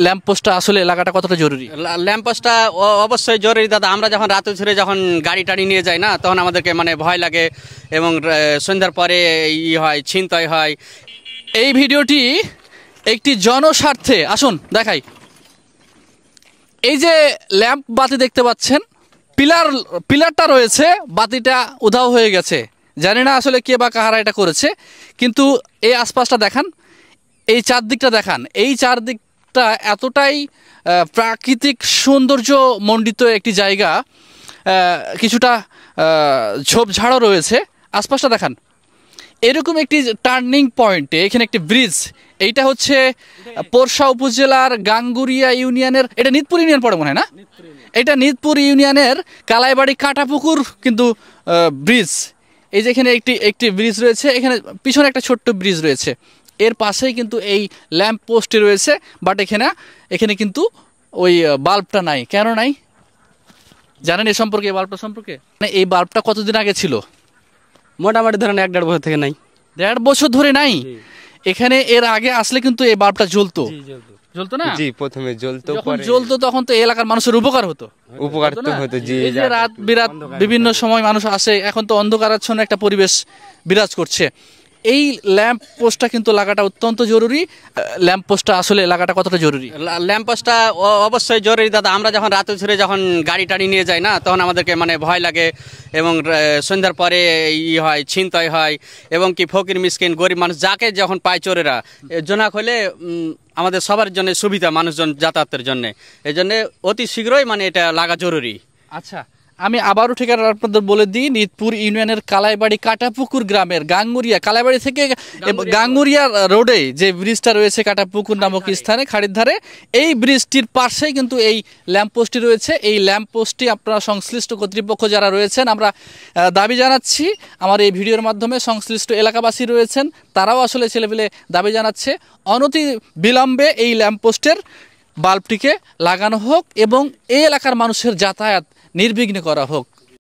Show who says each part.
Speaker 1: ল্যাম্পপোস্টটা আসলে লাগাটা কতটা জরুরি?
Speaker 2: ল্যাম্পপোস্টটা অবশ্যই জরুরি দাদা। আমরা যখন রাতে ছেড়ে যখন গাড়ি টাড়ি নিয়ে যাই না, তখন আমাদেরকে মানে ভয় লাগে এবং সন্ধ্যার পরে হয়, ছিনতাই হয়।
Speaker 1: এই ভিডিওটি একটি জনস্বার্থে, আসুন দেখাই। এই যে ল্যাম্প বাতি দেখতে পাচ্ছেন, পিলারটা রয়েছে, বাতিটা উধাও হয়ে গেছে। জানি না আসলে কে বা কাহারা এটা করেছে, কিন্তু এই আশপাশটা দেখান, এই চারদিকটা দেখান। এই চারদিকটা এতটাই প্রাকৃতিক সৌন্দর্য মণ্ডিত একটি জায়গা, কিছুটা ঝোপঝাড়ও রয়েছে। আশপাশটা দেখান। এরকম একটি টার্নিং পয়েন্টে এখানে একটি ব্রিজ, এইটা হচ্ছে পোরশা উপজেলার গাঙ্গুরিয়া ইউনিয়নের, এটা নিতপুর ইউনিয়ন পড়ে মনে হয় না, এটা নিতপুর ইউনিয়নের কালাইবাড়ি কাটাপুকুর কিন্তু ব্রিজ। এই যে এখানে একটি ব্রিজ রয়েছে, এখানে পিছনে একটা ছোট্ট ব্রিজ রয়েছে, এর পাশেই কিন্তু এই ল্যাম্প পোস্টটি রয়েছে। বাট এখানে কিন্তু ওই বাল্বটা নাই। কেন নাই জানেন এই সম্পর্কে? এই বাল্বটা সম্পর্কে, মানে এই বাল্বটা কতদিন আগে ছিল?
Speaker 2: মোটামুটি ধরেন 1-1.5 বছর থেকে নাই।
Speaker 1: 1.5 বছর ধরে নাই। এখানে এর আগে আসলে কিন্তু এই বাল্বটা জ্বলতো না?
Speaker 3: জি, প্রথমে জ্বলতো,
Speaker 1: যখন জ্বলতো তখন তো এলাকার মানুষের উপকার হতো।
Speaker 3: জি।
Speaker 1: এই যে রাত বিরাত বিভিন্ন সময় মানুষ আসে, এখন তো অন্ধকারাচ্ছন্ন একটা পরিবেশ বিরাজ করছে। এই ল্যাম্প পোস্টটা কিন্তু লাগাটা অত্যন্ত জরুরি। ল্যাম্প পোস্টটা আসলে লাগাটা কতটা জরুরি?
Speaker 2: ল্যাম্পপোস্টটা অবশ্যই জরুরি দাদা। আমরা যখন রাতে ছেড়ে যখন গাড়ি টাড়ি নিয়ে যাই না, তখন আমাদেরকে মানে ভয় লাগে এবং সন্ধ্যার পরে হয়, ছিনতাই হয় এবং কি ফকির মিসকিন গরিব মানুষ যাকে যখন পায় চোরেরা, জোনাক হলে আমাদের সবার জন্য সুবিধা, মানুষজন যাতায়াতের জন্য। এই জন্য অতি শীঘ্রই মানে এটা লাগা জরুরি।
Speaker 1: আচ্ছা, আমি আবারও ঠিকানা আপনাদের বলে দিই। নিতপুর ইউনিয়নের কালাইবাড়ি কাটাপুকুর গ্রামের গাঙ্গুরিয়া, কালাইবাড়ি থেকে গাঙ্গুরিয়া রোডে যে ব্রিজটা রয়েছে কাটাপুকুর নামক স্থানে, খাড়ির ধারে, এই ব্রিজটির পাশেই কিন্তু এই ল্যাম্পপোস্টটি রয়েছে। এই ল্যাম্পপোস্টটি আপনারা সংশ্লিষ্ট কর্তৃপক্ষ যারা রয়েছেন, আমরা দাবি জানাচ্ছি আমার এই ভিডিওর মাধ্যমে, সংশ্লিষ্ট এলাকাবাসী রয়েছেন তারাও আসলে ছেলেপেলে দাবি জানাচ্ছে অনতি বিলম্বে এই ল্যাম্পপোস্টের বাল্বটিকে লাগানো হোক এবং এই এলাকার মানুষের যাতায়াত নির্বিঘ্নে করা হোক।